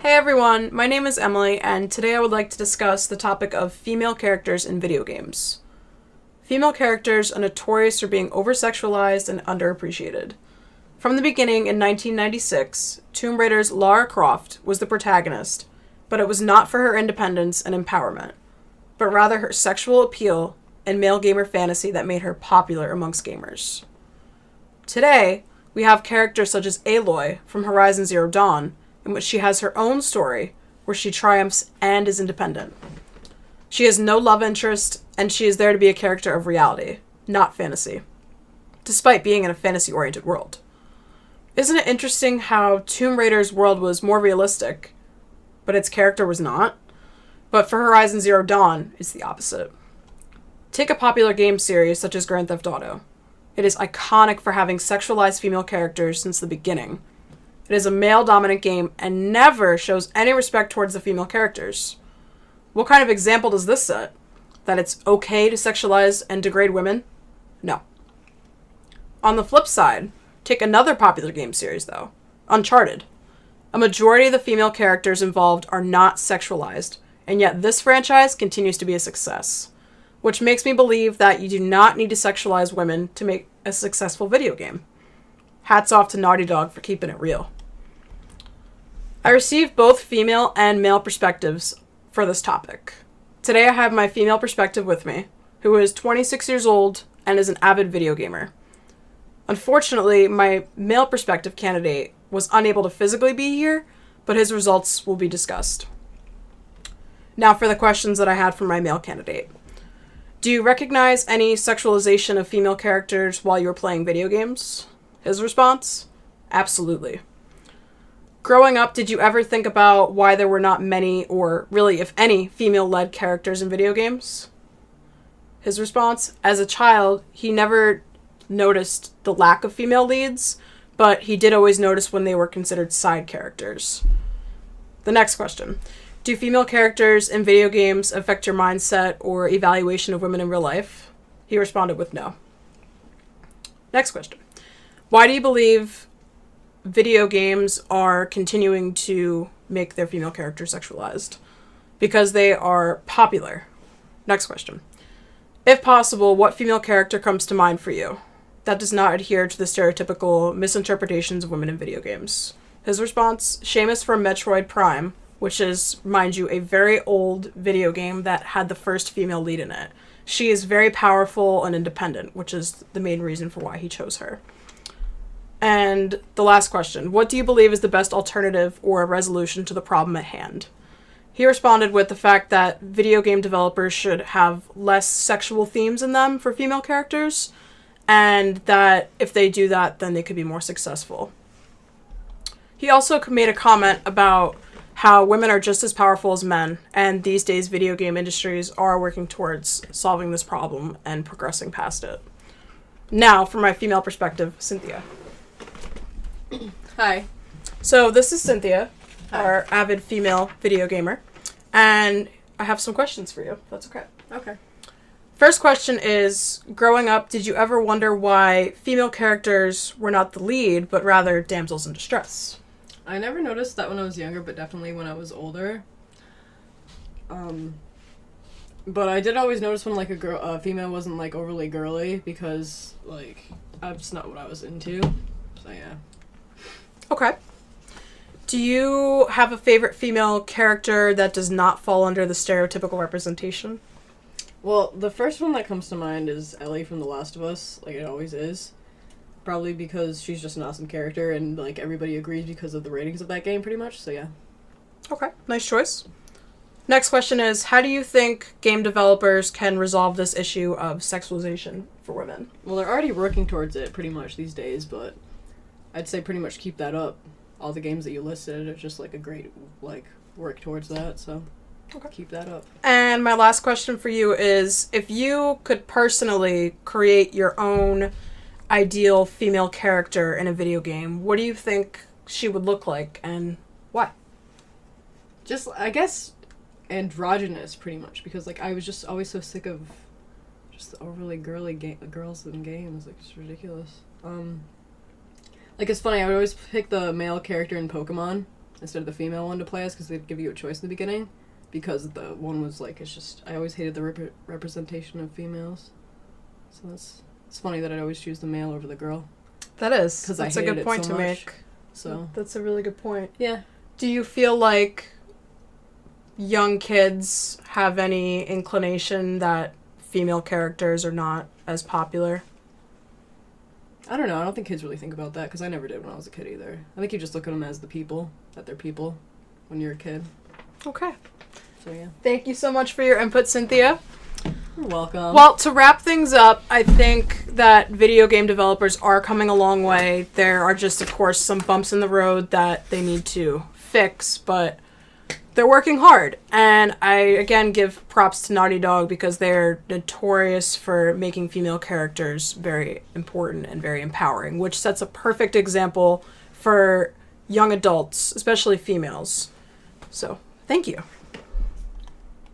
Hey everyone, my name is Emily, and today I would like to discuss the topic of female characters in video games. Female characters are notorious for being over-sexualized and underappreciated. From the beginning in 1996, Tomb Raider's Lara Croft was the protagonist, but it was not for her independence and empowerment, but rather her sexual appeal and male gamer fantasy that made her popular amongst gamers. Today, we have characters such as Aloy from Horizon Zero Dawn, in which she has her own story, where she triumphs and is independent. She has no love interest, and she is there to be a character of reality, not fantasy, despite being in a fantasy-oriented world. Isn't it interesting how Tomb Raider's world was more realistic, but its character was not? But for Horizon Zero Dawn, it's the opposite. Take a popular game series such as Grand Theft Auto. It is iconic for having sexualized female characters since the beginning. It is a male-dominant game and never shows any respect towards the female characters. What kind of example does this set? That it's okay to sexualize and degrade women? No. On the flip side, take another popular game series, though. Uncharted. A majority of the female characters involved are not sexualized, and yet this franchise continues to be a success. Which makes me believe that you do not need to sexualize women to make a successful video game. Hats off to Naughty Dog for keeping it real. I received both female and male perspectives for this topic. Today I have my female perspective with me, who is 26 years old and is an avid video gamer. Unfortunately, my male perspective candidate was unable to physically be here, but his results will be discussed. Now for the questions that I had from my male candidate. Do you recognize any sexualization of female characters while you were playing video games? His response? Absolutely. Growing up, did you ever think about why there were not many, or really, if any, female-led characters in video games? His response? As a child, he never noticed the lack of female leads, but he did always notice when they were considered side characters. The next question. Do female characters in video games affect your mindset or evaluation of women in real life? He responded with no. Next question. Why do you believe video games are continuing to make their female characters sexualized? Because they are popular. Next question. If possible, what female character comes to mind for you that does not adhere to the stereotypical misinterpretations of women in video games? His response, Seamus from Metroid Prime, which is, mind you, a very old video game that had the first female lead in it. She is very powerful and independent, which is the main reason for why he chose her. And the last question, what do you believe is the best alternative or a resolution to the problem at hand? He responded with the fact that video game developers should have less sexual themes in them for female characters, and that if they do that, then they could be more successful. He also made a comment about how women are just as powerful as men, and these days video game industries are working towards solving this problem and progressing past it. Now, from my female perspective, Cynthia. Hi. So this is Cynthia, our avid female video gamer, and I have some questions for you, if that's okay. Okay. First question is, growing up, did you ever wonder why female characters were not the lead, but rather damsels in distress? I never noticed that when I was younger, but definitely when I was older. But I did always notice when, like, a female wasn't, like, overly girly, because, like, that's not what I was into. So, yeah. Okay. Do you have a favorite female character that does not fall under the stereotypical representation? Well, the first one that comes to mind is Ellie from The Last of Us, like it always is. Probably because she's just an awesome character, and, like, everybody agrees because of the ratings of that game, pretty much, so yeah. Okay, nice choice. Next question is, how do you think game developers can resolve this issue of sexualization for women? Well, they're already working towards it, pretty much, these days, but I'd say pretty much keep that up. All the games that you listed are just, like, a great, like, work towards that, so okay. Keep that up. And my last question for you is, if you could personally create your own ideal female character in a video game, what do you think she would look like, and why? Just, I guess, androgynous, pretty much, because, like, I was just always so sick of just the overly girly girls in games. Like, it's ridiculous. Like, it's funny, I would always pick the male character in Pokemon, instead of the female one to play as, because they'd give you a choice in the beginning. Because the one was like, it's just, I always hated the representation of females. So it's funny that I'd always choose the male over the girl. That is. Because that's a good point to make. So that's a really good point. Yeah. Do you feel like young kids have any inclination that female characters are not as popular? I don't know. I don't think kids really think about that, because I never did when I was a kid either. I think you just look at them as the people, that they're people, when you're a kid. Okay. So yeah. Thank you so much for your input, Cynthia. You're welcome. Well, to wrap things up, I think that video game developers are coming a long way. There are just, of course, some bumps in the road that they need to fix, but they're working hard. And I, again, give props to Naughty Dog because they're notorious for making female characters very important and very empowering, which sets a perfect example for young adults, especially females. So, thank you.